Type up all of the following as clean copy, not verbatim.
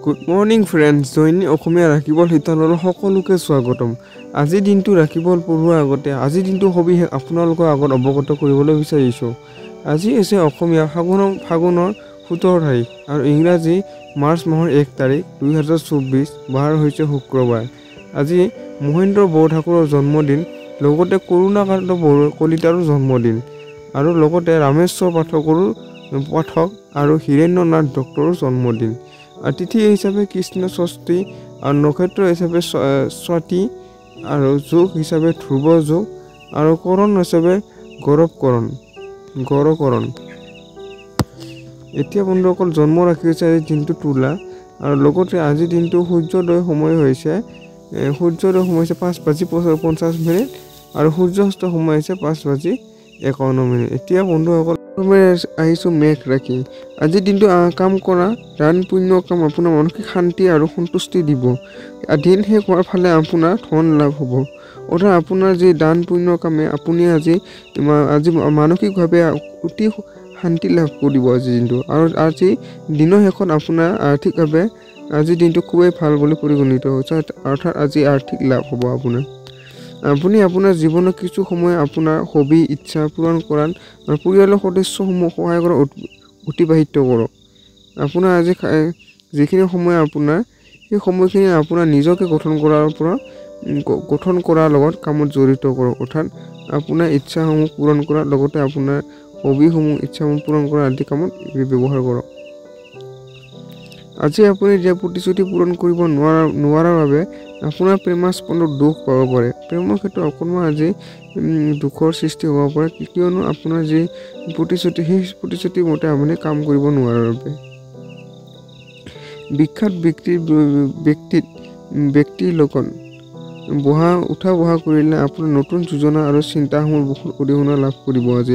Good morning friends, দৈনিক অসমীয়া ৰাখিবল শিতানলৈ সকলোকে স্বাগতম। আজিৰ দিনটো ৰাখিবল পঢ়োৱাৰ আগতে আজিৰ দিনটো সবিশেষ আপোনালোকৰ আগত অৱগত কৰিবলৈ বিচাৰিছোঁ। আজি হৈছে অসমীয়া ফাগুনৰ 17 তাৰিখ আৰু ইংৰাজী মাৰ্চ মাহৰ 1 তাৰিখ 2024, বাৰ হৈছে শুক্ৰবাৰ। আজি মহেন্দ্ৰ বৰঠাকুৰৰ জন্মদিন, লগতে কৰুণাকান্ত কলিতাৰো জন্মদিন আৰু লগতে ৰামেশ্বৰ পাঠক আৰু হীৰেন্দ্ৰ নাথ ডক্তৰৰ জন্মদিন। তিথি হিচাপে কৃষ্ণ ষষ্ঠী আৰু নক্ষত্ৰ হিচাপে স্বাতি আৰু যোগ হিচাপে ধ্ৰুৱ যোগ আৰু কৰণ হিচাপে গৌৰকৰণ। এতিয়া বন্ধুসকল, জন্ম ৰাশি হৈছে আজি দিনটো তুলা আৰু লগতে আজিৰ দিনটো সূৰ্যোদয় সময় হৈছে 5:50 আৰু সূৰ্যাস্ত সময় হৈছে 5:51। এতিয়া বন্ধুসকল আহিছোঁ মেঘ ৰাখি। আজিৰ দিনটো কাম কৰা দান পুণ্য কাম আপোনাৰ মানসিক শান্তি আৰু সন্তুষ্টি দিব। দিন শেষ হোৱাৰ ফালে আপোনাৰ ধন লাভ হ'ব। অৰ্থাৎ আপোনাৰ যি দান পুণ্য কামে আপুনি আজি মানসিকভাৱে অতি শান্তি লাভ কৰিব আজিৰ দিনটো। আৰু আজি দিনৰ শেষত আপোনাৰ আৰ্থিকভাৱে আজিৰ দিনটো খুবেই ভাল বুলি পৰিগণিত হৈছে। অৰ্থাৎ আজি আৰ্থিক লাভ হ'ব আপোনাৰ। আপুনি আপোনাৰ জীৱনত কিছু সময় আপোনাৰ হবি ইচ্ছা পূৰণ কৰাত আৰু পৰিয়ালৰ সদস্যসমূহ সহায় কৰা অতিবাহিত কৰক। আপোনাৰ আজি যিখিনি সময় আপোনাৰ সেই সময়খিনি আপোনাৰ নিজকে গঠন কৰাৰ লগত কামত জড়িত কৰক। অৰ্থাৎ আপোনাৰ ইচ্ছাসমূহ পূৰণ কৰাৰ লগতে আপোনাৰ হবিসমূহ ইচ্ছাসমূহ পূৰণ কৰা আদি কামত ব্যৱহাৰ কৰক। আজি আপুনি দিয়া প্ৰতিশ্ৰুতি পূৰণ কৰিব নোৱাৰাৰ বাবে আপোনাৰ প্ৰেমাস্পদত দুখ পাব পাৰে। প্ৰেমৰ ক্ষেত্ৰত অকণমান আজি দুখৰ সৃষ্টি হ'ব পাৰে, কিয়নো আপোনাৰ যি প্ৰতিশ্ৰুতি সেই প্ৰতিশ্ৰুতি মতে আপুনি কাম কৰিব নোৱাৰাৰ বাবে। বিখ্যাত ব্যক্তিৰ লগত উঠা বহা কৰিলে আপোনাৰ নতুন যোজনা আৰু চিন্তাসমূহ বহুত অৰিহণা লাভ কৰিব। আজি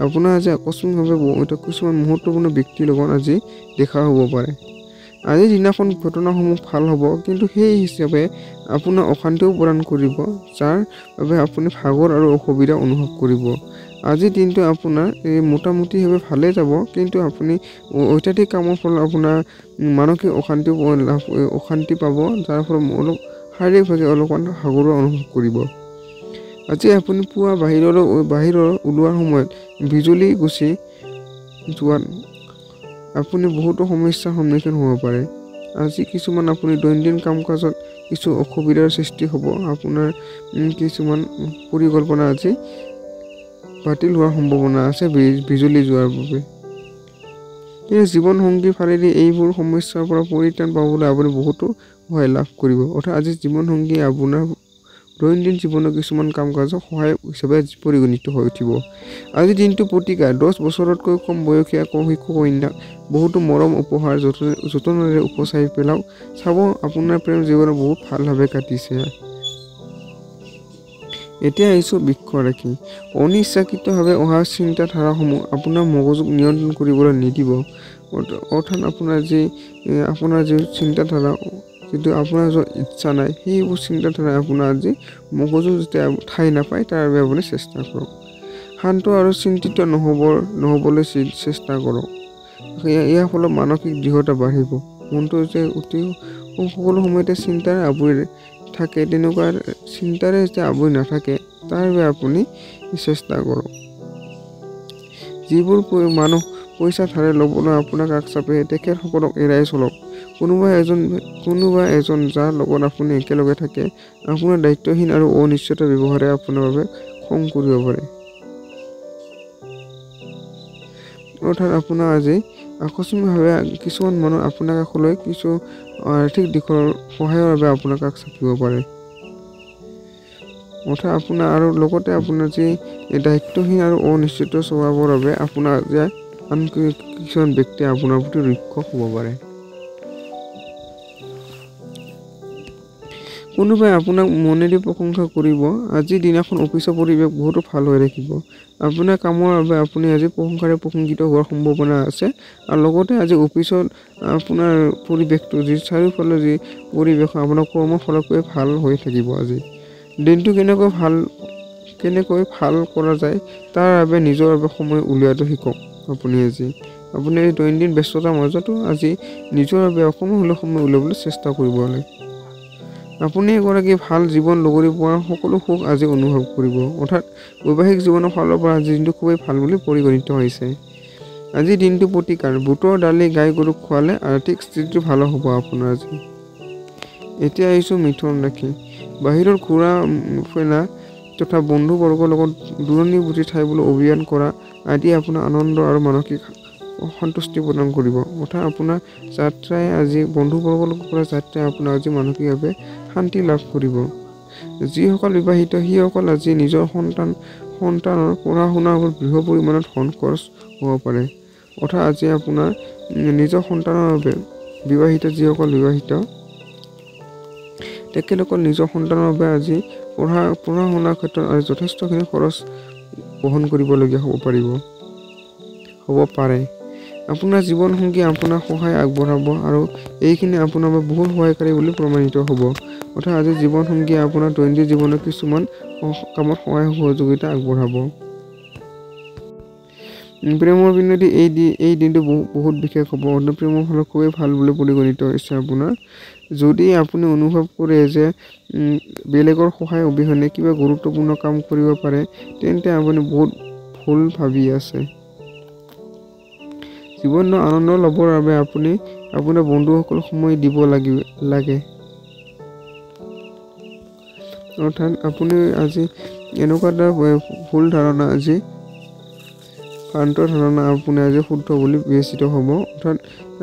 আপোনাৰ আজি আকস্মিকভাৱে কিছুমান মুহূৰ্তপূৰ্ণ ব্যক্তিৰ লগত আজি দেখা হ'ব পাৰে। আজিৰ দিনাখন ঘটনাসমূহ ভাল হ'ব, কিন্তু সেই হিচাপে আপোনাৰ অশান্তিও প্ৰদান কৰিব, যাৰ বাবে আপুনি ভাগৰ আৰু অসুবিধা অনুভৱ কৰিব। আজিৰ দিনটো আপোনাৰ মোটামুটিভাৱে ভালেই যাব, কিন্তু আপুনি অত্যাধিক কামৰ ফলত আপোনাৰ মানসিক অশান্তি পাব, যাৰ ফলত অলপ শাৰীৰিকভাৱে অলপমান ভাগৰুৱা অনুভৱ কৰিব। আজি আপুনি পুৱা বাহিৰৰ ওলোৱাৰ সময়ত বিজুলী গুচি যোৱাত আপুনি বহুতো সমস্যাৰ সন্মুখীন হ'ব পাৰে। আজি কিছুমান আপুনি দৈনন্দিন কাম কাজত কিছু অসুবিধাৰ সৃষ্টি হ'ব। আপোনাৰ কিছুমান পৰিকল্পনা আজি বাতিল হোৱাৰ সম্ভাৱনা আছে বিজুলী যোৱাৰ বাবে। কিন্তু জীৱন সংগীৰ ফালেদি এইবোৰ সমস্যাৰ পৰা পৰিত্ৰাণ পাবলৈ আপুনি বহুতো সহায় লাভ কৰিব। অৰ্থাৎ আজি জীৱন সংগী আপোনাৰ দৈনন্দিন জীৱনৰ কিছুমান কাম কাজৰ সহায় হিচাপে পৰিগণিত হৈ উঠিব। আজিৰ দিনটো প্ৰতিকাৰ 10 বছৰতকৈ কম বয়সীয়া শিশু কন্যাক বহুতো মৰম উপহাৰ যতনেৰে উপচাই পেলাওক। চাব আপোনাৰ প্ৰেম জীৱনত বহুত ভালভাৱে কাটিছে। এতিয়া আহিছোঁ বৃক্ষ ৰাশি। অনিচ্ছাকৃতভাৱে অহা চিন্তাধাৰাসমূহ আপোনাৰ মগজুক নিয়ন্ত্ৰণ কৰিবলৈ নিদিব। অৰ্থাৎ আপোনাৰ যি চিন্তাধাৰা, যিটো আপোনাৰ য'ত ইচ্ছা নাই, সেইবোৰ চিন্তাধাৰাই আপোনাৰ আজি মগজুত যেতিয়া ঠাই নাপায়, তাৰ বাবে আপুনি চেষ্টা কৰক। শান্ত আৰু চিন্তিত নহ'বলৈ চেষ্টা কৰক। ইয়াৰ ফলত মানসিক দৃঢ়তা বাঢ়িব। মনটো যে সকলো সময়তে চিন্তাৰে আৱৰি থাকে, তেনেকুৱা চিন্তাৰে যেতিয়া আৱৰি নাথাকে, তাৰ বাবে আপুনি চেষ্টা কৰক। যিবোৰ মানুহ পইচা ধাৰে ল'বলৈ আপোনাক আগচাপে, তেখেতসকলক এৰাই চলক। কোনোবা এজন যাৰ লগত আপুনি একেলগে থাকে, আপোনাৰ দায়িত্বহীন আৰু অনিশ্চিত ব্যৱহাৰে আপোনাৰ বাবে খং কৰিব পাৰে। অৰ্থাৎ আপোনাৰ আজি আকস্মিকভাৱে কিছুমান মানুহ আপোনাৰ কাষলৈ কিছু আৰ্থিক দিশৰ সহায়ৰ বাবে আপোনাৰ কাষ চাপিব পাৰে। অৰ্থাৎ আপোনাৰ আৰু লগতে আপোনাৰ যি দায়িত্বহীন আৰু অনিশ্চিত স্বভাৱৰ বাবে আপোনাৰ আন কিছুমান ব্যক্তিয়ে আপোনাৰ প্ৰতি ৰুক্ষ হ'ব পাৰে। কোনোবাই আপোনাক মনেদি প্ৰশংসা কৰিব। আজিৰ দিনাখন অফিচৰ পৰিৱেশ বহুতো ভাল হৈ থাকিব। আপোনাৰ কামৰ বাবে আপুনি আজি প্ৰশংসিত হোৱাৰ সম্ভাৱনা আছে। আৰু লগতে আজি অফিচত আপোনাৰ পৰিৱেশটো চাৰিওফালে যি পৰিৱেশ আপোনাৰ কৰ্মফলকৈ ভাল হৈ থাকিব। আজি দিনটো কেনেকৈ ভাল কৰা যায় তাৰ বাবে নিজৰ বাবে সময় উলিওৱাটো শিকক। আপুনি আজি আপুনি এই দৈনন্দিন ব্যস্ততাৰ মাজতো আজি নিজৰ বাবে অকণমান হ'লেও সময় উলিয়াবলৈ চেষ্টা কৰিব লাগে। আপুনি এগৰাকী ভাল জীৱন লগৰী পোৱাৰ সকলো সুখ আজি অনুভৱ কৰিব। অৰ্থাৎ বৈবাহিক জীৱনৰ ফালৰ পৰা আজি দিনটো খুবেই ভাল বুলি পৰিগণিত হৈছে। আজি দিনটো প্ৰতিকাৰ বুটৰ দালি গাই গৰুক খোৱালে আৰ্থিক স্থিতিটো ভাল হ'ব আপোনাৰ আজি। এতিয়া আহিছোঁ মিথুন ৰাশি। বাহিৰৰ ঘূৰা ফুৰা তথা বন্ধুবৰ্গৰ লগত দূৰণিবৰ্তী ঠাইলৈ অভিযান কৰা আদি আপোনাৰ আনন্দ আৰু মানসিক সন্তুষ্টি প্ৰদান কৰিব। অৰ্থাৎ আপোনাৰ যাত্ৰাই আজি বন্ধুবৰ্গৰ লগত কৰা যাত্ৰাই আপোনাৰ আজি মানসিকভাৱে শান্তি লাভ কৰিব। যিসকল বিবাহিত সেইসকল আজি নিজৰ সন্তানৰ পঢ়া শুনাৰ ওপৰত বৃহৎ পৰিমাণত ধন খৰচ হ'ব পাৰে। অৰ্থাৎ আজি আপোনাৰ নিজৰ সন্তানৰ বাবে যিসকল বিবাহিত তেখেতসকল নিজৰ সন্তানৰ বাবে আজি পঢ়া শুনাৰ ক্ষেত্ৰত আজি যথেষ্টখিনি খৰচ বহন কৰিবলগীয়া হ'ব পাৰে। আপোনাৰ জীৱনসংগী আপোনাৰ সহায় আগবঢ়াব আৰু এইখিনি আপোনাৰ বাবে বহুত সহায়কাৰী বুলি প্ৰমাণিত হ'ব। অৰ্থাৎ আজি জীৱনসংগীয়ে আপোনাৰ দৈনন্দিন জীৱনত কিছুমান কামত সহায় সহযোগিতা আগবঢ়াব। প্ৰেমৰ পিনেদি এই দিনটো বহুত বিশেষ হ'ব। প্ৰেমৰ ফলত খুবেই ভাল বুলি পৰিগণিত হৈছে আপোনাৰ। যদি আপুনি অনুভৱ কৰে যে বেলেগৰ সহায় অবিহনে কিবা গুৰুত্বপূৰ্ণ কাম কৰিব পাৰে, তেন্তে আপুনি বহুত ভুল ভাবি আছে। জীৱনৰ আনন্দ ল'বৰ বাবে আপুনি আপোনাৰ বন্ধুসকলক সময় দিব লাগে। অৰ্থাৎ আপুনি আজি এনেকুৱা এটা ভুল ধাৰণা আজি ভ্ৰান্ত ধাৰণা আপুনি আজি শুদ্ধ বুলি বিবেচিত হ'ব। অৰ্থাৎ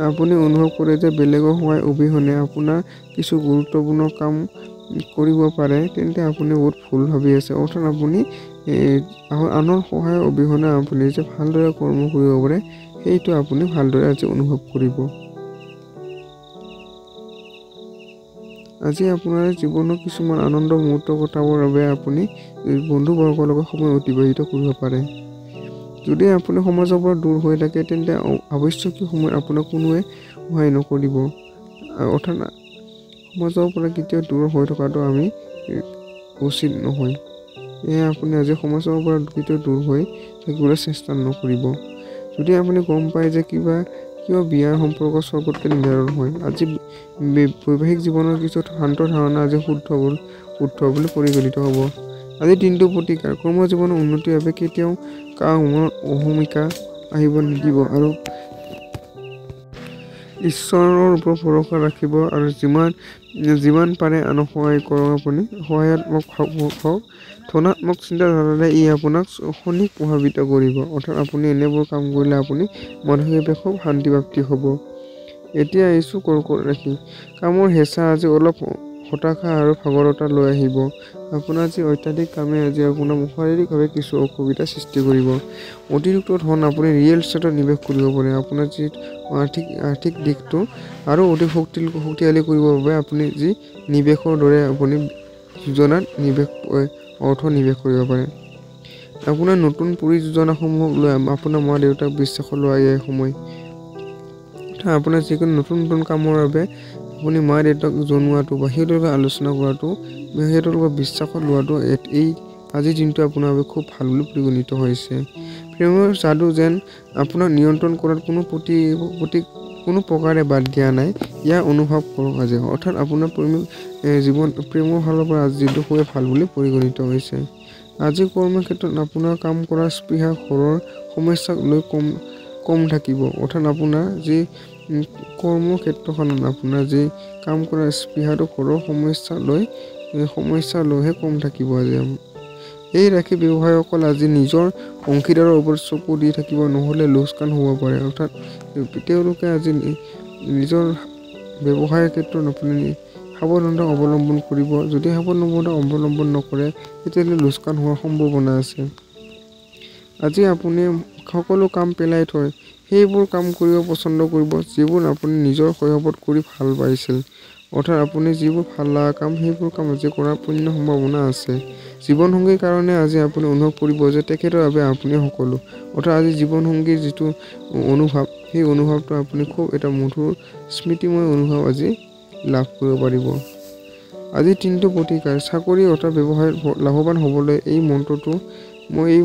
আপুনি অনুভৱ কৰে যে বেলেগৰ সহায় অবিহনে আপোনাৰ কিছু গুৰুত্বপূৰ্ণ কাম কৰিব পাৰে, তেন্তে আপুনি বহুত ভুল ভাবি আছে। অৰ্থাৎ আপুনি আনৰ সহায় অবিহনে আপুনি যে ভালদৰে কৰ্ম কৰিব পাৰে, সেইটো আপুনি ভালদৰে আজি অনুভৱ কৰিব। আজি আপোনাৰ জীৱনৰ কিছুমান আনন্দ মুহূৰ্ত কটাবৰ বাবে আপুনি বন্ধুবৰ্গৰ লগত সময় অতিবাহিত কৰিব পাৰে। যদি আপুনি সমাজৰ পৰা দূৰ হৈ থাকে, তেন্তে আৱশ্যকীয় সময়ত আপোনাক কোনোৱে সহায় নকৰিব। অৰ্থাৎ সমাজৰ পৰা কেতিয়াও দূৰ হৈ থকাটো আমি উচিত নহয়। এয়া আপুনি আজি সমাজৰ পৰা কেতিয়াও দূৰ হৈ থাকিবলৈ চেষ্টা নকৰিব। যদি আপুনি গম পায় যে কিয় বিয়াৰ সম্পৰ্ক স্বৰ্গতকৈ নিৰ্ধাৰণ হয়, আজি বৈবাহিক জীৱনৰ কিছু ভ্ৰান্ত ধাৰণা আজি শুদ্ধ বুলি পৰিগণিত হ'ব। আজি দিনটো প্ৰতিকাৰ কৰ্মজীৱনৰ উন্নতিৰ বাবে কেতিয়াও কাৰো মনত অহমিকা আহিব নিদিব আৰু ঈশ্বৰৰ ওপৰত ভৰসা ৰাখিব আৰু যিমান পাৰে আনক সহায় কৰক। আপুনি সহায়াত্মক হওক। ধনাত্মক চিন্তাধাৰাৰে ই আপোনাক শনিক প্ৰভাৱিত কৰিব। অৰ্থাৎ আপুনি এনেবোৰ কাম কৰিলে আপুনি মানসিকভাৱে খুব শান্তিপ্ৰাপ্তি হ'ব। এতিয়া আহিছোঁ কৰ্কট ৰাশি। কামৰ হেঁচা আজি অলপ হতাশা আৰু ভাগৰতা লৈ আহিব। আপোনাৰ যি অত্যাধিক কামে আজি আপোনাৰ শাৰীৰিকভাৱে কিছু অসুবিধাৰ সৃষ্টি কৰিব। অতিৰিক্ত ধন আপুনি ৰিয়েল এষ্টেটত নিৱেশ কৰিব পাৰে। আপোনাৰ যি আৰ্থিক দিশটো আৰু অধিক শক্তিশালী কৰিবৰ বাবে আপুনি যি নিৱেশৰ দৰে আপুনি যোজনাত অৰ্থ নিৱেশ কৰিব পাৰে। আপোনাৰ নতুন পৰিযোজনাসমূহক লৈ আপোনাৰ মা দেউতাক বিশ্বাসত লোৱা এই সময়। আপোনাৰ যিকোনো নতুন কামৰ বাবে আপুনি মা দেউতাক জনোৱাটো বা সিহঁতৰ লগত আলোচনা কৰাটো বা সিহঁতৰ লগত বিশ্বাসত লোৱাটো এই আজিৰ দিনটো আপোনাৰ বাবে খুব ভাল বুলি পৰিগণিত হৈছে। প্ৰেমৰ যাদু যেন আপোনাক নিয়ন্ত্ৰণ কৰাত কোনো প্ৰকাৰে বাদ দিয়া নাই, ইয়াৰ অনুভৱ কৰক আজি। অৰ্থাৎ আপোনাৰ প্ৰেমৰ ফালৰ পৰা আজি দিনটো খুবেই ভাল বুলি পৰিগণিত হৈছে। আজি কৰ্মৰ ক্ষেত্ৰত আপোনাৰ কাম কৰাৰ স্পৃহা ঘৰৰ সমস্যাক লৈ কম থাকিব। অৰ্থাৎ আপোনাৰ যি কৰ্মক্ষেত্ৰখনত আপোনাৰ যি কাম কৰাৰ স্পৃহাটো ঘৰৰ সমস্যা লৈহে কম থাকিব আজি। এই ৰাশি ব্যৱসায়ীসকল আজি নিজৰ অংশীদাৰৰ ওপৰত চকু দি থাকিব, নহ'লে লোকচান হ'ব পাৰে। অৰ্থাৎ তেওঁলোকে আজি নিজৰ ব্যৱসায়ৰ ক্ষেত্ৰত আপুনি সাৱধানতা অৱলম্বন কৰিব। যদি সাৱধানতা অৱলম্বন নকৰে, তেতিয়াহ'লে লোকচান হোৱাৰ সম্ভাৱনা আছে। আজি আপুনি সকলো কাম পেলাই থৈ সেইবোৰ কাম কৰিব পছন্দ কৰিব, যিবোৰ আপুনি নিজৰ শৈশৱত কৰি ভাল পাইছিল। অৰ্থাৎ আপুনি যিবোৰ ভাল লগা কাম, সেইবোৰ কাম আজি কৰাৰ পূৰ্ণ সম্ভাৱনা আছে। জীৱনসংগীৰ কাৰণে আজি আপুনি অনুভৱ কৰিব যে তেখেতৰ বাবে আপুনি সকলো। অৰ্থাৎ আজি জীৱনসংগীৰ যিটো অনুভৱ, সেই অনুভৱটো আপুনি খুব এটা মধুৰ স্মৃতিময় অনুভৱ আজি লাভ কৰিব পাৰিব। আজি দিনটো প্ৰতিকাৰ চাকৰি অৰ্থাৎ ব্যৱসায়ত লাভৱান হ'বলৈ এই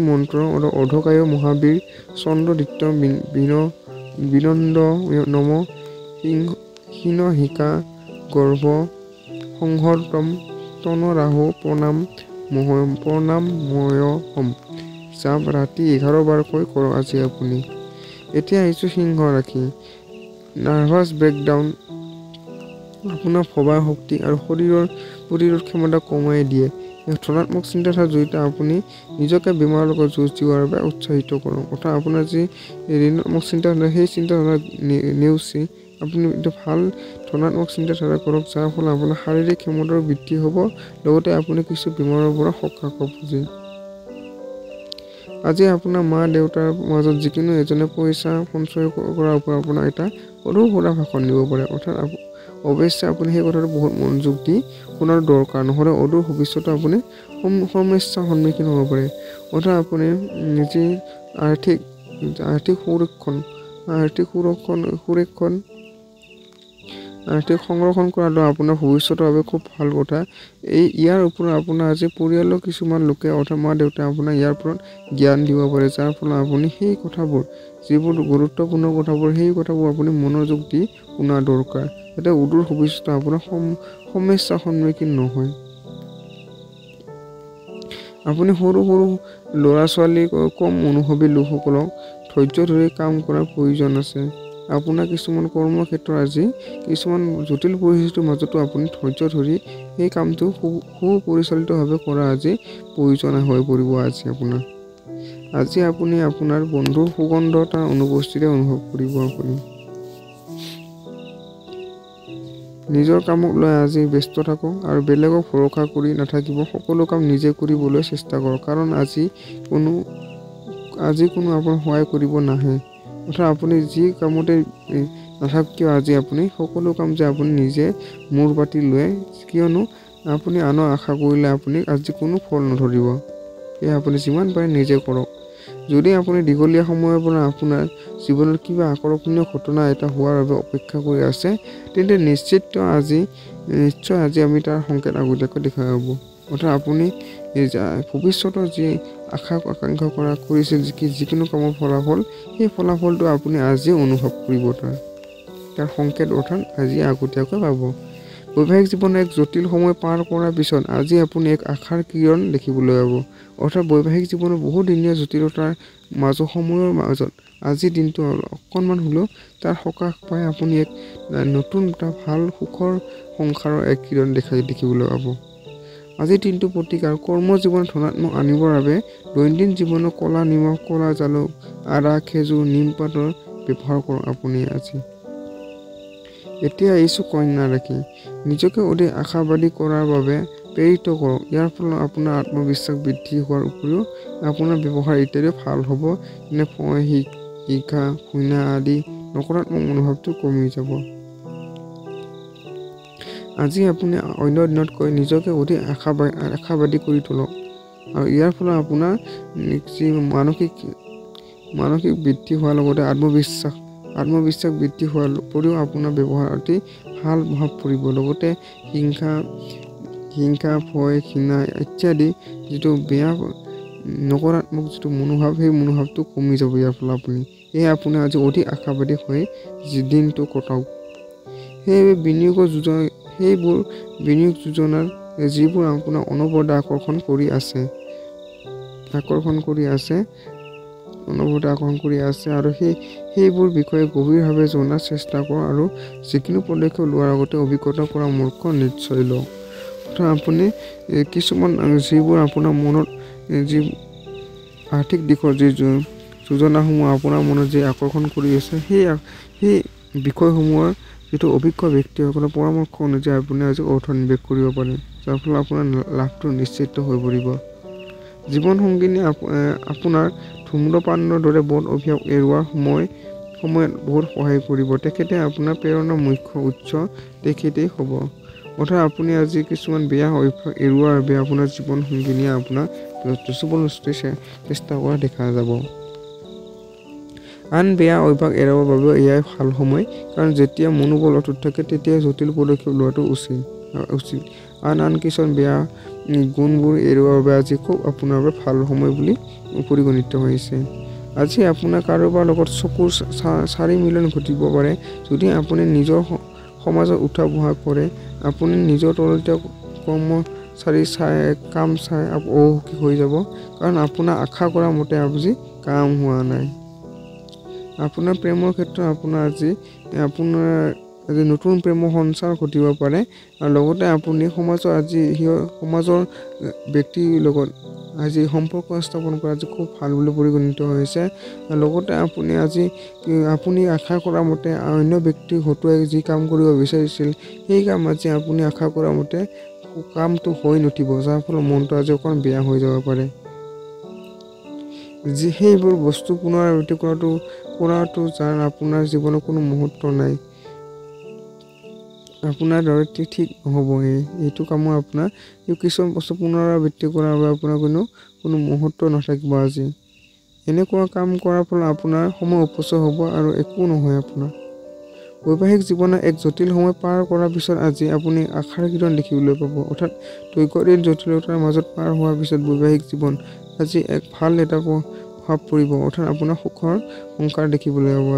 মন্ত্ৰ অৰ্ধকায় মহাবীৰ চন্দ্ৰদিত্য বীণ বিনন্দ নম হীন হিকা গৰ্ভ সংহৰ্তম তন ৰাহু প্ৰণাম ময় হম। জাপ ৰাতি 11 বাৰকৈ কৰক আজি আপুনি। এতিয়া আহিছোঁ সিংহ ৰাশি। নাৰ্ভাছ ব্ৰেকডাউন আপোনাৰ ভবা শক্তি আৰু শৰীৰৰ ক্ষমতা কমাই দিয়ে। ধনাত্মক চিন্তাধাৰা জড়িত আপুনি নিজকে বেমাৰৰ লগত যুঁজ দিয়াৰ বাবে উৎসাহিত কৰক। অৰ্থাৎ আপোনাৰ যি ঋণাত্মক চিন্তাধাৰা সেই চিন্তাধাৰা নেওচি আপুনি এটা ভাল ধনাত্মক চিন্তাধাৰা কৰক, যাৰ ফলত আপোনাৰ শাৰীৰিক ক্ষমতাৰ বৃদ্ধি হ'ব, লগতে আপুনি কিছু বেমাৰৰ পৰা সকাহ পাব। আজি আপোনাৰ মা দেউতাৰ মাজত যিকোনো এজনে পইচা সঞ্চয় কৰাৰ ওপৰত আপোনাৰ এটা সৰু সুৰা ভাষণ দিব পাৰে। অৰ্থাৎ অৱশ্যে আপুনি সেই কথাটো বহুত মনোযোগ দি শুনাৰ দৰকাৰ, নহ'লে অদূৰ ভৱিষ্যতে আপুনি সমস্যাৰ সন্মুখীন হ'ব পাৰে। অৰ্থাৎ আপুনি যি আৰ্থিক সংৰক্ষণ কৰাটো আপোনাৰ ভৱিষ্যতৰ বাবে খুব ভাল কথা। ইয়াৰ ওপৰত আপোনাৰ আজি পৰিয়ালৰ কিছুমান লোকে অৰ্থাৎ মা দেউতাই আপোনাৰ ইয়াৰ ওপৰত জ্ঞান দিব পাৰে, যাৰ ফলত আপুনি সেই কথাবোৰ যিবোৰ গুৰুত্বপূৰ্ণ কথাবোৰ সেই কথাবোৰ আপুনি মনোযোগ দি শুনা দৰকাৰ, যাতে অদূৰ ভৱিষ্যতে আপোনাৰ সমস্যাৰ সন্মুখীন নহয়। আপুনি সৰু ল'ৰা ছোৱালী কম অনুভৱী লোকসকলক ধৈৰ্য ধৰি কাম কৰাৰ প্ৰয়োজন আছে। আপোনাৰ কিছুমান কৰ্মক্ষেত্ৰত আজি কিছুমান জটিল পৰিস্থিতিৰ মাজতো আপুনি ধৈৰ্য ধৰি সেই কামটো সুপৰিচালিতভাৱে কৰা আজি প্ৰয়োজন হৈ পৰিব। আজি আপুনি আপোনাৰ বন্ধুৰ সুগন্ধ তাৰ অনুপস্থিতি অনুভৱ কৰিব। আপুনি নিজৰ কামক লৈ আজি ব্যস্ত থাকক আৰু বেলেগক ভৰসা কৰি নাথাকিব। সকলো কাম নিজে কৰিবলৈ চেষ্টা কৰক, কাৰণ আজি কোনো আপোনাৰ সহায় কৰিব নাহে। অৰ্থাৎ আপুনি যি কামতে নাথাকক কিয় আজি আপুনি সকলো কাম যে আপুনি নিজে মূৰ পাতি লয়, কিয়নো আপুনি আনৰ আশা কৰিলে আপুনি আজি কোনো ফল নধৰিব। সেয়ে আপুনি যিমান পাৰে নিজে কৰক। যদি আপুনি দীঘলীয়া সময়ৰ পৰা আপোনাৰ জীৱনত কিবা আকৰ্ষণীয় ঘটনা এটা হোৱাৰ বাবে অপেক্ষা কৰি আছে, তেন্তে নিশ্চয় আজি আমি তাৰ সংকেত আগতীয়াকৈ দেখা পাব। অৰ্থাৎ আপুনি ভৱিষ্যতৰ যি আকাংক্ষা কৰিছিল যিকোনো কামৰ ফলাফল, সেই ফলাফলটো আপুনি আজি অনুভৱ কৰিব। তাৰ সংকেত অৰ্থাৎ আজি আগতীয়াকৈ পাব। বৈবাহিক জীৱনৰ এক জটিল সময় পাৰ কৰাৰ পিছত আজি আপুনি এক আশাৰ কিৰণ দেখিবলৈ পাব। অৰ্থাৎ বৈবাহিক জীৱনৰ বহুদিনীয়া জটিলতাৰ সময়ৰ মাজত আজি দিনটো অকণমান হ'লেও তাৰ সকাহ পাই আপুনি এক নতুন এটা ভাল সুখৰ সংসাৰৰ এক কিৰণ দেখিবলৈ পাব। আজিৰ দিনটো প্ৰতিকাৰ কৰ্মজীৱনত ধনাত্মক আনিবৰ বাবে দৈনন্দিন জীৱনত ক'লা নিমখ, ক'লা জালুক, আদা, খেজুৰ, নিমপাতৰ ব্যৱহাৰ কৰক আপুনি আজি। এতিয়া আহিছোঁ কন্যা ৰাশি। নিজকে অধিক আশাবাদী কৰাৰ বাবে প্ৰেৰিত কৰক। ইয়াৰ ফলত আপোনাৰ আত্মবিশ্বাস বৃদ্ধি হোৱাৰ উপৰিও আপোনাৰ ব্যৱহাৰ ইত্যাদি ভাল হ'ব। যেনে ভয়, হিংসা, ঘৃণা আদি নকাৰাত্মক মনোভাৱটো কমি যাব। আজি আপুনি অন্য দিনতকৈ নিজকে অধিক আশাবাদী কৰি তোলক, আৰু ইয়াৰ ফলত আপোনাৰ যি মানসিক বৃদ্ধি হোৱাৰ লগতে আত্মবিশ্বাস বৃদ্ধি হোৱাৰ উপৰিও আপোনাৰ ব্যৱহাৰ অতি ভাল প্ৰভাৱ পৰিব। লগতে হিংসা, ভয়, ঘৃণা ইত্যাদি যিটো বেয়া নকাৰাত্মক যিটো মনোভাৱ, সেই মনোভাৱটো কমি যাব ইয়াৰ ফলত আপুনি। সেয়ে আপুনি আজি অধিক আশাবাদী হৈ দিনটো কটাওক। সেইবোৰ বিনিয়োগ যোজনাৰ যিবোৰ আপোনাৰ অনবৰতে আকৰ্ষণ কৰি আছে আৰু সেইবোৰ বিষয়ে গভীৰভাৱে জনাৰ চেষ্টা কৰক, আৰু যিকোনো পদক্ষেপ লোৱাৰ আগতে অভিজ্ঞতাৰ পৰামৰ্শ নিশ্চয় লওক। অৰ্থাৎ আপুনি কিছুমান যিবোৰ আপোনাৰ মনত যি আৰ্থিক দিশৰ যি যোজনাসমূহ আপোনাৰ মনত যি আকৰ্ষণ কৰি আছে, সেই বিষয়সমূহৰ যিটো অভিজ্ঞ ব্যক্তিসকলৰ পৰামৰ্শ অনুযায়ী আপুনি আজি অৰ্থ নিৱেশ কৰিব পাৰে, যাৰ ফলত আপোনাৰ লাভটো নিশ্চিত হৈ পৰিব। জীৱন সংগিনীয়ে আপোনাৰ ধূম্ৰপানৰ দৰে বদ অভ্যাস এৰোৱাৰ সময়ত বহুত সহায় কৰিব। তেখেতে আপোনাৰ প্ৰেৰণাৰ মুখ্য উৎস তেখেতেই হ'ব। অৰ্থাৎ আপুনি আজি কিছুমান বেয়া অভ্যাস এৰোৱাৰ বাবে আপোনাৰ জীৱন সংগিনীয়ে আপোনাক জবৰদস্তি চেষ্টা কৰা দেখা যাব। আন বেয়া অভ্যাস এৰাবৰ বাবে এয়াই ভাল সময়, কাৰণ যেতিয়া মনোবল অটুট থাকে তেতিয়া জটিল পদক্ষেপ লোৱাটো উচিত। আন কিছুমান বেয়া গুণবোৰ এৰোৱাৰ বাবে আজি খুব আপোনাৰ বাবে ভাল সময় বুলি পৰিগণিত হৈছে। আজি আপোনাৰ কাৰোবাৰ লগত চকুৰ চাৰি মিলন ঘটিব পাৰে যদি আপুনি নিজৰ সমাজত উঠা বহা কৰে। আপুনি নিজৰ তলতে কৰ্মচাৰী চাই কাম চাই অসুখী হৈ যাব, কাৰণ আপোনাৰ আশা কৰা মতে আজি কাম হোৱা নাই। আপোনাৰ প্ৰেমৰ ক্ষেত্ৰত আজি নতুন প্ৰেমৰ সঞ্চাৰ ঘটিব পাৰে, আৰু লগতে আপুনি সমাজৰ ব্যক্তিৰ লগত আজি সম্পৰ্ক স্থাপন কৰা আজি খুব ভাল বুলি পৰিগণিত হৈছে। লগতে আপুনি আশা কৰা মতে অন্য ব্যক্তি হতুৱাই যি কাম কৰিব বিচাৰিছিল সেই কাম আজি আপুনি আশা কৰা মতে কামটো হৈ নুঠিব, যাৰ ফলত মনটো আজি অকণ বেয়া হৈ যাব পাৰে। সেইবোৰ বস্তু পুনৰাবৃত্তি কৰাটো যাৰ আপোনাৰ জীৱনত কোনো মুহূৰ্ত নাই, আপোনাৰ দৰে ঠিক নহ'ব। এইটো কামো আপোনাৰ কিছুমান বস্তু পুনৰাবৃত্তি কৰাৰ বাবে আপোনাৰ কোনো মুহূৰ্ত নাথাকিব। আজি এনেকুৱা কাম কৰাৰ ফলত আপোনাৰ সময় অপচয় হ'ব আৰু একো নহয়। আপোনাৰ বৈবাহিক জীৱনত এক জটিল সময় পাৰ কৰাৰ পিছত আজি আপুনি আশাৰ কিৰণ দেখিবলৈ পাব, অৰ্থাৎ দীৰ্ঘদিন জটিলতাৰ মাজত পাৰ হোৱাৰ পিছত বৈবাহিক জীৱন আজি এক ভাল এটা প্ৰভাৱ পৰিব, অৰ্থাৎ আপোনাৰ সুখৰ সংসাৰ দেখিবলৈ পাব।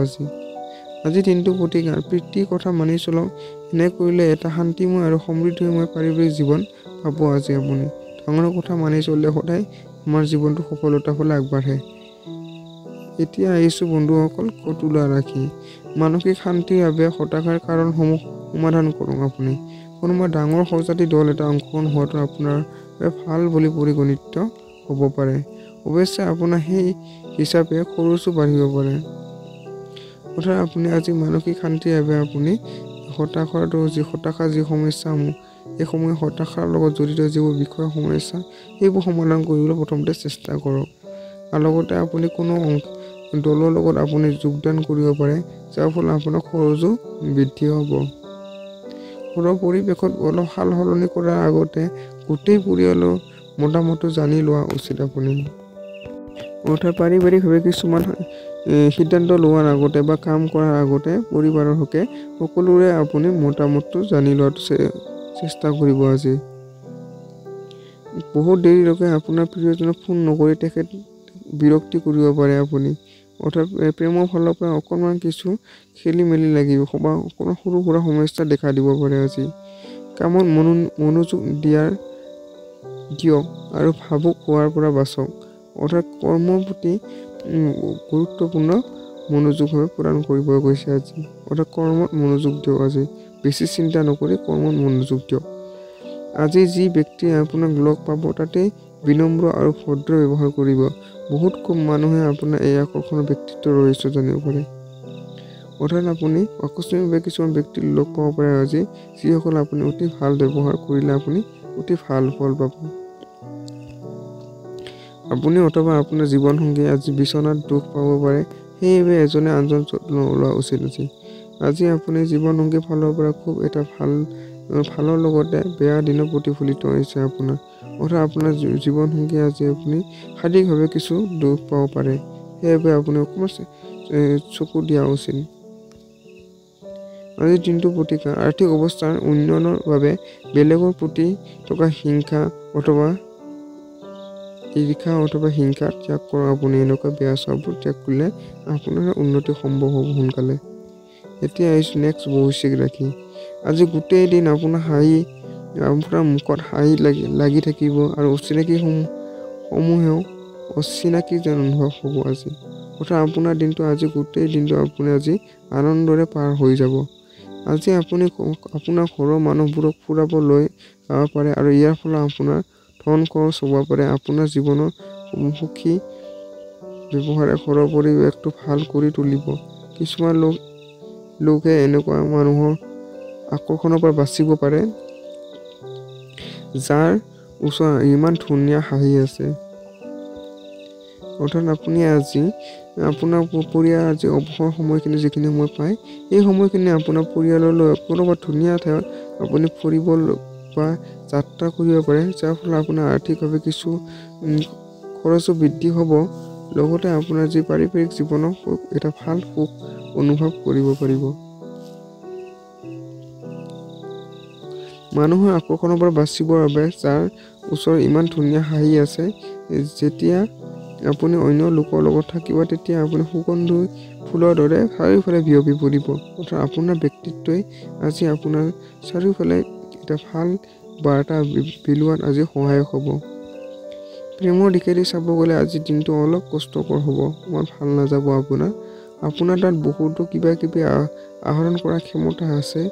আজি দিনটো প্ৰতিকাৰ প্ৰীতিৰ কথা মানি চলক। এনে কৰিলে এটা শান্তিময় আৰু সমৃদ্ধিময় পাৰিবাৰিক জীৱন পাব। আজি আপুনি ডাঙৰ কথা মানি চলিলে সদায় আমাৰ জীৱনটো সফলতাৰ ফালে আগবাঢ়ে। এতিয়া আহিছোঁ বন্ধুসকল তুলা ৰাশি। মানসিক শান্তিৰ বাবে হতাশাৰ কাৰণসমূহ সমাধান কৰক। আপুনি কোনোবা ডাঙৰ সজাতি দল এটা অংশগ্ৰহণ হোৱাটো আপোনাৰ ভাল বুলি পৰিগণিত হ'ব পাৰে। অৱশ্যে আপোনাৰ সেই হিচাপে খৰচো বাঢ়িব পাৰে। অৰ্থাৎ আপুনি আজি মানসিক শান্তিৰ বাবে আপুনি হতাশাৰ যি সমস্যাসমূহ এই হতাশাৰ লগত জড়িত যিবোৰ বিষয় সমস্যা সেইবোৰ সমাধান কৰিবলৈ প্ৰথমতে চেষ্টা কৰক। আৰু লগতে আপুনি কোনো দলৰ লগত আপুনি যোগদান কৰিব পাৰে, যাৰ ফলত আপোনাৰ খৰচো বৃদ্ধি হ'ব। ঘৰৰ পৰিৱেশত অলপ সাল সলনি কৰাৰ আগতে গোটেই পৰিয়ালৰ মতামতো জানি লোৱা উচিত। আপুনি অৰ্থাৎ পাৰিবাৰিকভাৱে কিছুমান সিদ্ধান্ত লোৱাৰ আগতে বা কাম কৰাৰ আগতে পৰিবাৰৰ হকে সকলোৰে আপুনি মতামতটো জানি লোৱাটো চেষ্টা কৰিব। আজি বহুত দেৰিলৈকে আপোনাৰ প্ৰিয়জনক ফোন নকৰি তেখেত বিৰক্তি কৰিব পাৰে। আপুনি অৰ্থাৎ প্ৰেমৰ ফালৰ পৰা অকণমান কিছু খেলি মেলি লাগিব বা অকণমান সৰু সুৰা সমস্যা দেখা দিব পাৰে। আজি কামত মনোযোগ দিয়ক আৰু ভাবুক হোৱাৰ পৰা বাচক। অৰ্থাৎ কৰ্মৰ প্ৰতি গুৰুত্বপূৰ্ণ মনোযোগভাৱে প্ৰদান কৰিব গৈছে। আজি অৰ্থাৎ কৰ্মত মনোযোগ দিয়ক। আজি বেছি চিন্তা নকৰি কৰ্মত মনোযোগ দিয়ক। আজি যি ব্যক্তিয়ে আপোনাক লগ পাব তাতে বিনম্ৰ আৰু ভদ্ৰ ব্যৱহাৰ কৰিব। বহুত কম মানুহে আপোনাৰ এই আকৰ্ষণীয় ব্যক্তিত্বৰ ৰহস্য জানিব পাৰে। অৰ্থাৎ আপুনি আকস্মিকভাৱে কিছুমান ব্যক্তিক লগ পাব পাৰে আজি, যিসকল আপুনি অতি ভাল ব্যৱহাৰ কৰিলে আপুনি অতি ভাল ফল পাব। আপুনি অথবা আপোনাৰ জীৱনসংগী আজি বিচনাত দুখ পাব পাৰে, সেইবাবে এজনে আনজন যত্ন লোৱা উচিত। আজি আপুনি জীৱনসংগীৰ ফালৰ পৰা খুব এটা ভালৰ লগতে বেয়া দিনত প্ৰতিফলিত হৈছে আপোনাৰ। অৰ্থাৎ আপোনাৰ জীৱনসংগী আজি আপুনি শাৰীৰিকভাৱে কিছু দুখ পাব পাৰে, সেইবাবে আপুনি অকণমান চকু দিয়া উচিত। আজিৰ দিনটো প্ৰতিকাৰ আৰ্থিক অৱস্থাৰ উন্নয়নৰ বাবে বেলেগৰ প্ৰতি থকা ঈৰ্ষা অথবা হিংসা ত্যাগ কৰক। আপুনি এনেকুৱা বেয়া স্বভাৱবোৰ ত্যাগ কৰিলে আপোনাৰ উন্নতি সম্ভৱ হ'ব সোনকালে। এতিয়া আহিছোঁ নেক্সট বৃশ্চিক ৰাশি। আজি গোটেই দিন আপোনাৰ মুখত হাঁহি লাগি থাকিব আৰু অচিনাকি যেন অনুভৱ হ'ব। আজি অৰ্থাৎ আপোনাৰ দিনটো আজি গোটেই দিনটো আপুনি আজি আনন্দৰে পাৰ হৈ যাব। আজি আপুনি আপোনাৰ ঘৰৰ মানুহবোৰক ফুৰাব লৈ যাব পাৰে আৰু ইয়াৰ ফলত আপোনাৰ ধন খৰচ হ'ব পাৰে। আপোনাৰ জীৱনৰ সুখী ব্যৱহাৰে ঘৰৰ পৰিৱেশটো ভাল কৰি তুলিব। কিছুমান লোকে এনেকুৱা মানুহৰ আকৰ্ষণৰ পৰা বাচিব পাৰে যাৰ ওচৰত ইমান ধুনীয়া হাঁহি আছে। অৰ্থাৎ আপুনি আজি আপোনাৰ পৰিয়াল আজি অৱসৰ সময়খিনি যিখিনি সময় পায়, এই সময়খিনি আপোনাৰ পৰিয়াললৈ কোনোবা ধুনীয়া ঠাইত আপুনি ফুৰিব বা যাত্ৰা কৰিব পাৰে, যাৰ ফলত আপোনাৰ আৰ্থিকভাৱে কিছু খৰচো বৃদ্ধি হ'ব। লগতে আপোনাৰ যি পাৰিবাৰিক জীৱনৰ এটা ভাল সুখ অনুভৱ কৰিব পাৰিব। মানুহৰ আকৰ্ষণৰ পৰা বাচিবৰ বাবে যাৰ ওচৰত ইমান ধুনীয়া হাঁহি আছে, যেতিয়া আপুনি অন্য লোকৰ লগত থাকিব, তেতিয়া আপুনি সুগন্ধি ফুলৰ দৰে চাৰিওফালে বিয়পি পৰিব। অৰ্থাৎ আপোনাৰ ব্যক্তিত্বই আজি আপোনাৰ চাৰিওফালে এটা ভাল বাৰ্তা বিলোৱাত আজি সহায়ক হ'ব। প্ৰেমৰ দিশেদি চাব গ'লে আজি দিনটো অলপ কষ্টকৰ হ'ব, মন ভাল নাযাব আপোনাৰ তাত বহুতো কিবা কিবি আহৰণ কৰাৰ ক্ষমতা আছে।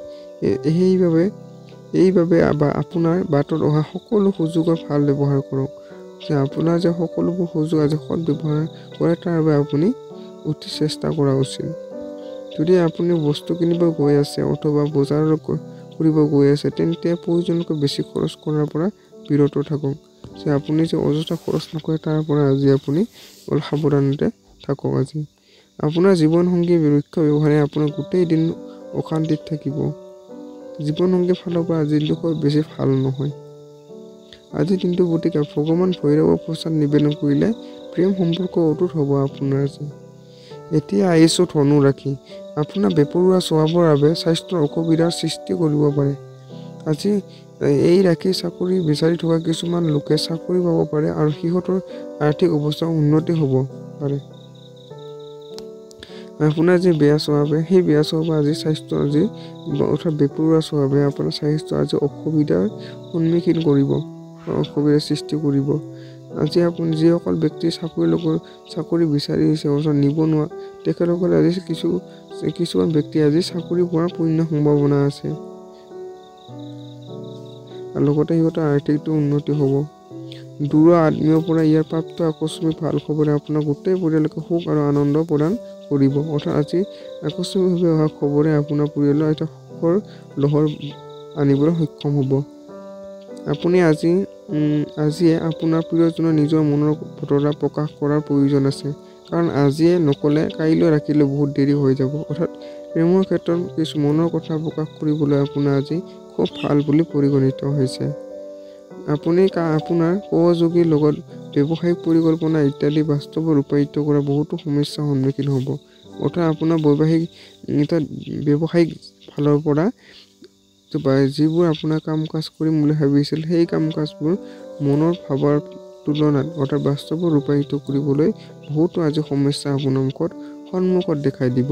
এইবাবে আপোনাৰ বাটত অহা সকলো সুযোগৰ ভাল ব্যৱহাৰ কৰক। যে আপোনাৰ যে সকলোবোৰ সুযোগ আজি সৎ ব্যৱহাৰ কৰে, তাৰ বাবে আপুনি অতি চেষ্টা কৰা উচিত। যদি আপুনি বস্তু কিনিব গৈ আছে অথবা বজাৰ কৰিব গৈ আছে, তেন্তে প্ৰয়োজনতকৈ বেছি খৰচ কৰাৰ পৰা বিৰত থাকক। যে আপুনি যে অযথা খৰচ নকৰে, তাৰ পৰা আজি আপুনি অলপ সাৱধানতে থাকক। আজি আপোনাৰ জীৱনসংগীৰ বিৰুক্ষ ব্যৱহাৰে আপোনাৰ গোটেই দিন অশান্তিত থাকিব। জীৱনসংগীৰ ফালৰ পৰা আজিৰ দিনটো বেছি ভাল নহয়। আজিৰ দিনটো গতিকে ভগৱান ভৈৰৱৰ প্ৰসাদ নিবেদন কৰিলে প্ৰেম সম্পৰ্ক অটুট হ'ব আপোনাৰ আজি। এতিয়া আহিছোঁ ধনু ৰাশি। আপোনাৰ বেপৰোৱা স্বভাৱৰ বাবে স্বাস্থ্যৰ অসুবিধাৰ সৃষ্টি কৰিব পাৰে। আজি এই ৰাশি চাকৰি বিচাৰি থকা কিছুমান লোকে চাকৰি পাব পাৰে আৰু সিহঁতৰ আৰ্থিক অৱস্থা উন্নতি হ'ব পাৰে। আপোনাৰ যি বেয়া স্বভাৱে, সেই বেয়া স্বভাৱে আজি স্বাস্থ্য অৰ্থাৎ বেপৰোৱা স্বভাৱে আপোনাৰ স্বাস্থ্য আজি অসুবিধাৰ সন্মুখীন কৰিব, অসুবিধাৰ সৃষ্টি কৰিব। আজি আপুনি যিসকল ব্যক্তি চাকৰি বিচাৰিছে অৰ্থাৎ নিবনুৱা, তেখেতসকলে আজি কিছুমান ব্যক্তি আজি চাকৰি পোৱাৰ পূৰ্ণ সম্ভাৱনা আছে। আৰু লগতে সিহঁতৰ আৰ্থিকটো উন্নতি হ'ব। দূৰৰ আত্মীয়ৰ পৰা ইয়াৰ প্ৰাপ্ত আকস্মিক ভাল খবৰে আপোনাৰ গোটেই পৰিয়ালকে সুখ আৰু আনন্দ প্ৰদান কৰিব। অৰ্থাৎ আজি আকস্মিকভাৱে অহা খবৰে আপোনাৰ পৰিয়ালৰ এটা সুখৰ লহৰ আনিবলৈ সক্ষম হ'ব। আপুনি আজিয়ে আপোনাৰ প্ৰিয়জনৰ নিজৰ মনৰ বতৰা প্ৰকাশ কৰাৰ প্ৰয়োজন আছে। কাৰণ আজিয়ে নক'লে কাইলৈ ৰাখিলে বহুত দেৰি হৈ যাব। অৰ্থাৎ প্ৰেমৰ ক্ষেত্ৰত কিছু মনৰ কথা প্ৰকাশ কৰিবলৈ আপোনাৰ আজি খুব ভাল বুলি পৰিগণিত হৈছে। আপুনি আপোনাৰ সহযোগীৰ লগত ব্যৱসায়িক পৰিকল্পনা ইত্যাদি বাস্তৱত ৰূপায়িত কৰা বহুতো সমস্যাৰ সন্মুখীন হ'ব। অৰ্থাৎ আপোনাৰ ব্যৱসায়িক ফালৰ পৰা যিবোৰ আপোনাৰ কাম কাজ কৰিম বুলি ভাবিছিল, সেই কাম কাজবোৰ মনৰ ভাৱৰ তুলনাত অৰ্থাৎ বাস্তৱত ৰূপায়িত কৰিবলৈ বহুতো আজি সমস্যা আপোনাৰ সন্মুখত দেখাই দিব।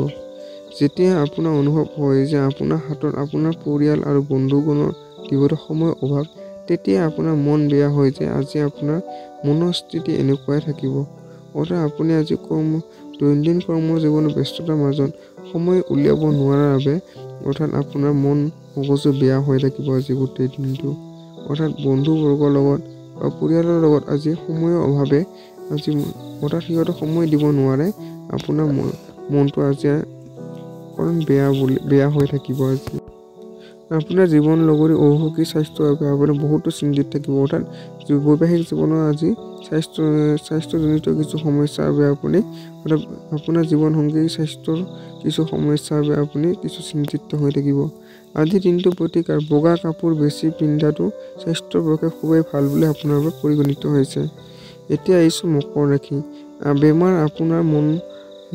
যেতিয়া আপোনাৰ অনুভৱ হয় যে আপোনাৰ হাতত আপোনাৰ পৰিয়াল আৰু বন্ধুগণৰ দিবলৈ সময়ৰ অভাৱ, তেতিয়া আপোনাৰ মন বেয়া হৈ যায়। আজি আপোনাৰ মনস্থিতি এনেকুৱাই থাকিব। অৰ্থাৎ আপুনি আজি দৈনন্দিন কৰ্মৰ জীৱনৰ ব্যস্ততাৰ মাজত সময় উলিয়াব নোৱাৰাৰ বাবে অৰ্থাৎ আপোনাৰ মন মগজু বেয়া হৈ থাকিব আজি গোটেই দিনটো। অৰ্থাৎ বন্ধুবৰ্গৰ লগত বা পৰিয়ালৰ লগত আজি সময়ৰ অভাৱে আজি অৰ্থাৎ সিহঁতে সময় দিব নোৱাৰে। আপোনাৰ মনটো আজি বেয়া হৈ থাকিব। আজি আপোনাৰ জীৱন লগৰী অসুখী স্বাস্থ্যৰ বাবে আপুনি বহুতো চিন্তিত থাকিব। অৰ্থাৎ বৈবাহিক জীৱনৰ আজি স্বাস্থ্যজনিত কিছু সমস্যাৰ বাবে আপোনাৰ জীৱনসংগীৰ স্বাস্থ্যৰ কিছু সমস্যাৰ বাবে আপুনি কিছু চিন্তিত হৈ থাকিব। আজিৰ দিনটো প্ৰতিকাৰ বগা কাপোৰ বেছি পিন্ধাটো স্বাস্থ্যৰ পক্ষে খুবেই ভাল বুলি আপোনাৰ বাবে পৰিগণিত হৈছে। এতিয়া আহিছোঁ মকৰ ৰাশি। বেমাৰ আপোনাৰ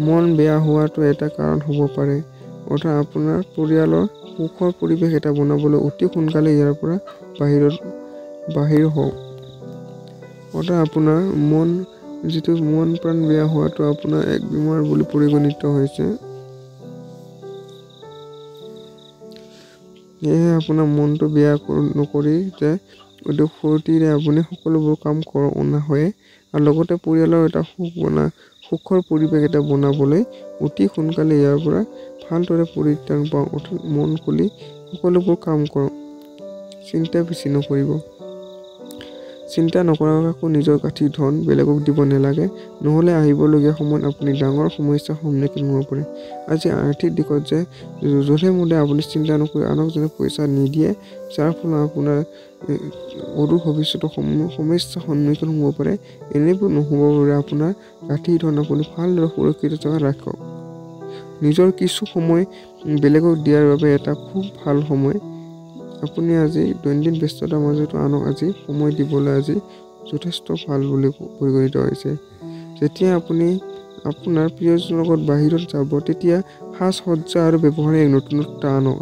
মন বেয়া হোৱাটো এটা কাৰণ হ'ব পাৰে। অৰ্থাৎ আপোনাৰ পৰিয়ালৰ সুখৰ পৰিৱেশ এটা বনাবলৈ অতি সোনকালে ইয়াৰ পৰা বাহিৰ হওক। অৰ্থাৎ আপোনাৰ মন প্ৰাণ বেয়া হোৱাটো আপোনাৰ এক বেমাৰ বুলি পৰিগণিত হৈছে। সেয়েহে আপোনাৰ মনটো বেয়া নকৰি যে অতি ফূৰ্তিৰে আপুনি সকলোবোৰ কাম অনা হয় আৰু লগতে পৰিয়ালৰ এটা সুখৰ পৰিৱেশ এটা বনাবলৈ অতি সোনকালে ইয়াৰ পৰা ভালদৰে পৰিত্ৰাণ পাওঁ। অৰ্থাৎ মন খুলি সকলোবোৰ কাম কৰক, চিন্তা বেছি নকৰিব। চিন্তা নকৰাকৈ আকৌ নিজৰ গাঁঠিৰ ধন বেলেগক দিব নালাগে, নহ'লে আহিবলগীয়া সময়ত আপুনি ডাঙৰ সমস্যাৰ সন্মুখীন হ'ব পাৰে। আজি আৰ্থিক দিশত যে যধে মধে আপুনি চিন্তা নকৰি আনক যেনে পইচা নিদিয়ে, যাৰ ফলত আপোনাৰ অদূৰ ভৱিষ্যতৰ সমস্যাৰ সন্মুখীন হ'ব পাৰে। এনেবোৰ নহ'ব বাবে আপোনাৰ গাঁঠিৰ ধন আপুনি ভালদৰে সুৰক্ষিত জেগাত ৰাখক। নিজৰ কিছু সময় বেলেগক দিয়াৰ বাবে এটা খুব ভাল সময়। আপুনি আজি দৈনন্দিন ব্যস্ততাৰ মাজতো আনক আজি সময় দিবলৈ আজি যথেষ্ট ভাল বুলি পৰিগণিত হৈছে। যেতিয়া আপুনি আপোনাৰ প্ৰিয়জনৰ লগত বাহিৰত যাব, তেতিয়া সাজ সজ্জা আৰু ব্যৱহাৰে এক নতুনত্ব আনক।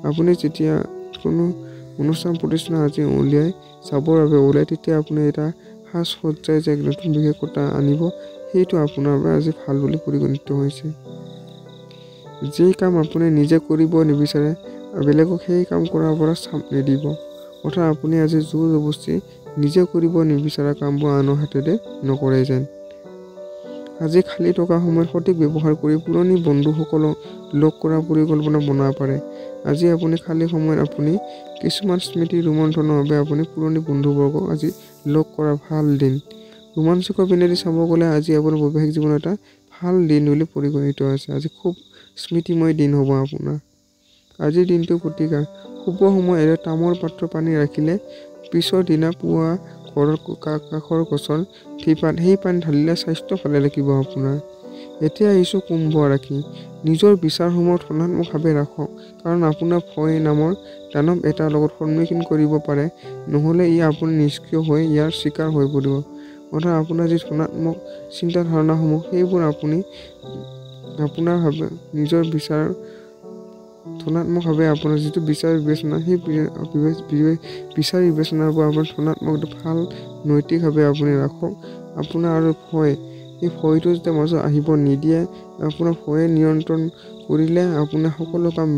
আপুনি যেতিয়া কোনো অনুষ্ঠান প্ৰতিষ্ঠান আজি যাবৰ বাবে ওলাই, তেতিয়া আপুনি এটা সাজ সজ্জাই যে এক নতুন বিশেষতা আনিব সেইটো আপোনাৰ বাবে আজি ভাল বুলি পৰিগণিত হৈছে। যি কাম আপুনি নিজে কৰিব নিবিচাৰে বেলেগক সেই কাম কৰাৰ পৰা চাপ নিদিব। অৰ্থাৎ আপুনি আজি জোৰ জবৰদস্তি নিজে কৰিব নিবিচাৰা কামবোৰ আনৰ হাতেৰে নকৰে যেন। আজি খালী থকা সময়ত সঠিক ব্যৱহাৰ কৰি পুৰণি বন্ধুসকলক লগ কৰাৰ পৰিকল্পনা বনাব পাৰে। আজি আপুনি খালী সময়ত আপুনি কিছুমান স্মৃতি ৰোমন্থনৰ বাবে আপুনি পুৰণি বন্ধুবৰ্গক আজি লগ কৰা ভাল দিন। ৰোমাঞ্চকৰ পিনেদি চাব গ'লে আজি আপোনাৰ বৈবাহিক জীৱন এটা ভাল দিন বুলি পৰিগণিত হৈছে। আজি খুব স্মৃতিময় দিন হ'ব আপোনাৰ। আজিৰ দিনটো প্ৰতিকাৰ শুভ সময়ত তামৰ পাত্ৰ পানী ৰাখিলে পিছৰ দিনা পুৱা ঘৰৰ কাষৰ গছৰ ঠিপাত সেই পানী ঢালিলে স্বাস্থ্য ভালে থাকিব আপোনাৰ। এতিয়া আহিছোঁ কুম্ভ ৰাশি। নিজৰ বিচাৰসমূহ ধনাত্মকভাৱে ৰাখক, কাৰণ আপোনাৰ ভয় নামৰ দানৱ এটাৰ লগত সন্মুখীন কৰিব পাৰে, নহ'লে ই আপুনি নিষ্ক্ৰিয় হৈ ইয়াৰ চিকাৰ হৈ পৰিব। অৰ্থাৎ আপোনাৰ যি ধনাত্মক চিন্তাধাৰণাসমূহ সেইবোৰ আপুনি আপোনাৰ নিজৰ ধনাত্মকভাৱে আপোনাৰ যিটো বিচাৰ বিবেচনা সেই বিচাৰ বিবেচনাৰ পৰা আপোনাৰ ধনাত্মক ভাল নৈতিকভাৱে আপুনি ৰাখক। আপোনাৰ আৰু ভয় এই ভয়টো যেতিয়া মাজত আহিব নিদিয়ে, আপোনাৰ ভয়ে নিয়ন্ত্ৰণ কৰিলে আপোনাৰ সকলো কাম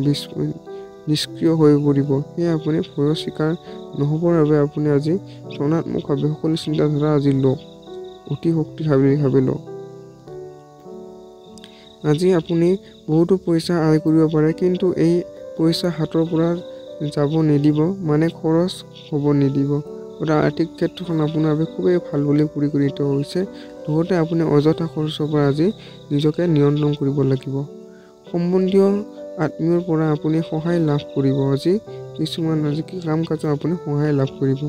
নিষ্ক্ৰিয় হৈ পৰিব। সেয়ে আপুনি ভয়ৰ চিকাৰ নহ'বৰ বাবে আপুনি আজি ধনাত্মকভাৱে সকলো চিন্তাধাৰা আজি লওক, অতি শক্তিশালীভাৱে লওক। আজি আপুনি বহুতো পইচা আয় কৰিব পাৰে, কিন্তু এই পইচা হাতৰ পৰা যাব নিদিব, মানে খৰচ হ'ব নিদিব। অৰ্থাৎ আৰ্থিক ক্ষেত্ৰখন আপোনাৰ বাবে খুবেই ভাল বুলি পৰিগণিত হৈছে। লগতে আপুনি অযথা খৰচৰ পৰা আজি নিজকে নিয়ন্ত্ৰণ কৰিব লাগিব। সম্বন্ধীয় আত্মীয়ৰ পৰা আপুনি সহায় লাভ কৰিব। আজি কিছুমান কাম কাজত আপুনি সহায় লাভ কৰিব।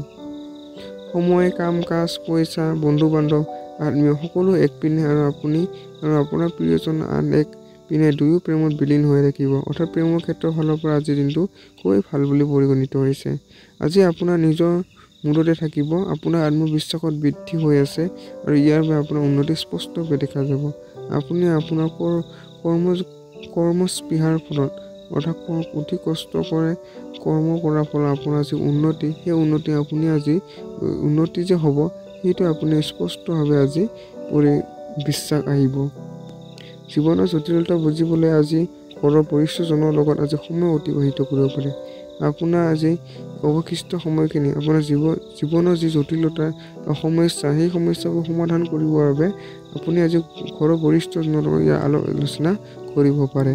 সময়, কাম কাজ, পইচা, বন্ধু বান্ধৱ, আত্মীয় সকলো এক পিনে আৰু আপুনি আৰু আপোনাৰ প্ৰিয়জন আন এক পিনে দুয়ো প্ৰেমত বিলীন হৈ থাকিব। অৰ্থাৎ প্ৰেমৰ ক্ষেত্ৰৰ ফালৰ পৰা আজিৰ দিনটো খুবেই ভাল বুলি পৰিগণিত হৈছে। আজি আপোনাৰ নিজৰ মুডতে থাকিব, আপোনাৰ আত্মবিশ্বাসত বৃদ্ধি হৈ আছে আৰু ইয়াৰ বাবে আপোনাৰ উন্নতি স্পষ্টভাৱে দেখা যাব। আপুনি আপোনাৰ কৰ্মস্পৃহাৰ ফলত অৰ্থাৎ অতি কষ্ট কৰে কৰ্ম কৰাৰ ফলত আপোনাৰ যি উন্নতি, সেই উন্নতি যে হ'ব সেইটো আপুনি স্পষ্টভাৱে আজি বিশ্বাস আহিব। জীৱনৰ জটিলতা বুজিবলৈ আজি ঘৰৰ বৰিষ্ঠজনৰ লগত আজি সময় অতিবাহিত কৰিব পাৰে। আপোনাৰ আজি অৱশিষ্ট সময়খিনি আপোনাৰ জীৱনৰ যি জটিলতা সমস্যা সেই সমস্যাবোৰ সমাধান কৰিবৰ বাবে আপুনি আজি ঘৰৰ বৰিষ্ঠজনৰ লগত ইয়াৰ আলোচনা কৰিব পাৰে।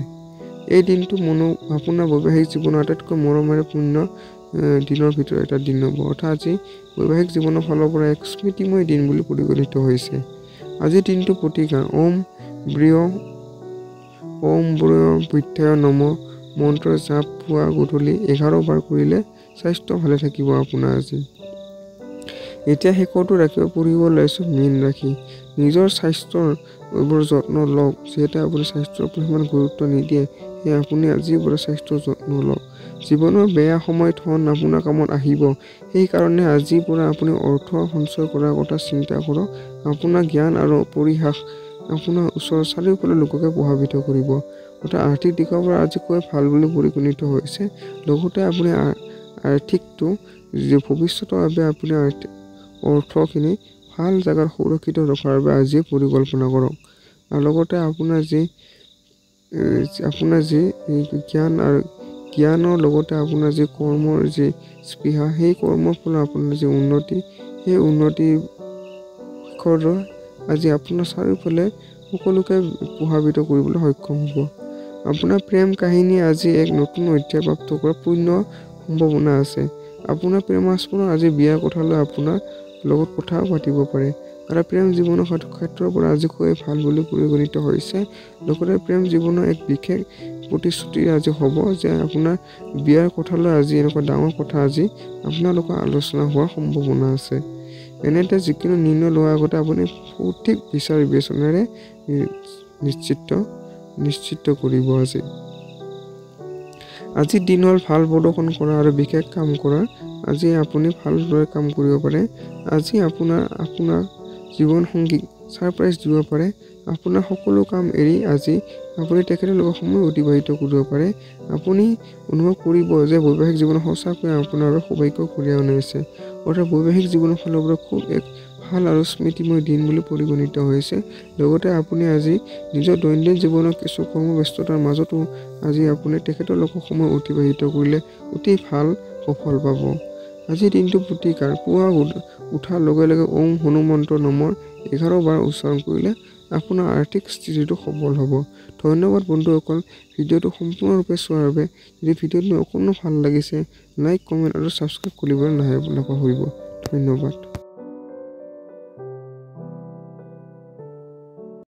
এই দিনটো আপোনাৰ বৈবাহিক জীৱনৰ আটাইতকৈ মৰমেৰে পূৰ্ণ দিনৰ ভিতৰত এটা দিন হ'ব। অৰ্থাৎ আজি বৈবাহিক জীৱনৰ ফালৰ পৰা এক স্মৃতিময় দিন বুলি পৰিগণিত হৈছে। আজিৰ দিনটো প্ৰতিকাৰ ওম বৃদ্ধায় নম মন্ত্ৰ জাপ পুৱা গধূলি 11 বাৰ কৰিলে স্বাস্থ্য ভালে থাকিব আপোনাৰ আজি। এতিয়া শেষৰটো ৰাশি পঢ়িব লৈছোঁ মীন ৰাশি। নিজৰ স্বাস্থ্যৰ যত্ন লওক। যিহেতু আপুনি স্বাস্থ্যৰ ওপৰত সিমান গুৰুত্ব নিদিয়ে, সেয়ে আপুনি আজিৰ পৰা স্বাস্থ্যৰ যত্ন লওক। জীৱনৰ বেয়া সময় ধন আপোনাৰ কামত আহিব, সেইকাৰণে আজিৰ পৰা আপুনি অৰ্থ সঞ্চয় কৰাৰ কথা চিন্তা কৰক। আপোনাৰ জ্ঞান আৰু পৰিহাস আপোনাৰ ওচৰৰ চাৰিওফালৰ লোককে প্ৰভাৱিত কৰিব। অৰ্থাৎ আৰ্থিক দিশৰ পৰা আজি খুবেই ভাল বুলি পৰিগণিত হৈছে। লগতে আপুনি আৰ্থিকটো যে ভৱিষ্যতৰ বাবে আপুনি অৰ্থখিনি ভাল জেগাত সুৰক্ষিত ৰখাৰ বাবে আজিয়ে পৰিকল্পনা কৰক। আৰু লগতে আপোনাৰ যি জ্ঞানৰ লগতে আপোনাৰ যি কৰ্মৰ যি স্পৃহা, সেই কৰ্মৰ ফলত আপোনাৰ যি উন্নতি, সেই উন্নতিৰ শিখৰ আজি আপোনাৰ চাৰিওফালে সকলোকে প্ৰভাৱিত কৰিবলৈ সক্ষম হ'ব। আপোনাৰ প্ৰেম কাহিনী আজি এক নতুন অধ্যায় প্ৰাপ্ত কৰাৰ পূৰ্ণ সম্ভাৱনা আছে। আপোনাৰ প্ৰেমাস্পদৰ আজি বিয়াৰ কথা লৈ আপোনাৰ লগত কথা পাতিব পাৰে। আৰু প্ৰেম জীৱনৰ ক্ষেত্ৰৰ পৰা আজি খুবেই ভাল বুলি পৰিগণিত হৈছে। লগতে প্ৰেম জীৱনৰ এক বিশেষ প্ৰতিশ্ৰুতি আজি হ'ব যে আপোনাৰ বিয়াৰ কথা লৈ আজি এনেকুৱা ডাঙৰ কথা আজি আপোনালোকৰ আলোচনা হোৱাৰ সম্ভাৱনা আছে। এনেতে যিকোনো নিৰ্ণয় লোৱাৰ আগতে আপুনি সঠিক বিচাৰ বিবেচনাৰে নিশ্চিত কৰিব। আজিৰ দিন হ'ল ভাল প্ৰদৰ্শন কৰা আৰু বিশেষ কাম কৰা। আজি আপুনি ভালদৰে কাম কৰিব পাৰে। আজি আপোনাৰ জীৱন সংগীক ছাৰপ্ৰাইজ দিব পাৰে। আপোনাৰ সকলো কাম এৰি আজি আপুনি তেখেতৰ লগত সময় অতিবাহিত কৰিব পাৰে। আপুনি অনুভৱ কৰিব যে বৈবাহিক জীৱন সঁচাকৈ আপোনাৰ বাবে সৌভাগ্য কঢ়িয়াই আনিছে। অৰ্থাৎ বৈবাহিক জীৱনৰ ফালৰ পৰা খুব এক ভাল আৰু স্মৃতিময় দিন বুলি পৰিগণিত হৈছে। লগতে আপুনি আজি নিজৰ দৈনন্দিন জীৱনৰ কিছু কৰ্মব্যস্ততাৰ মাজতো আজি আপুনি তেখেতৰ লগত সময় অতিবাহিত কৰিলে অতি ভাল সফল পাব। আজিৰ দিনটো প্ৰতিকাৰ পুৱা উঠাৰ লগে লগে ওম হনুমন্ত্ৰ নামৰ 11 বাৰ উচ্চাৰণ কৰিলে আপোনাৰ আৰ্থিক স্থিতিটো সবল হ'ব। ধন্যবাদ বন্ধুসকল, ভিডিঅ'টো সম্পূৰ্ণৰূপে চোৱাৰ বাবে। যদি ভিডিঅ'টো অকণো ভাল লাগিছে লাইক, কমেণ্ট আৰু ছাবস্ক্ৰাইব কৰিবলৈ নাপাহৰিব। ধন্যবাদ।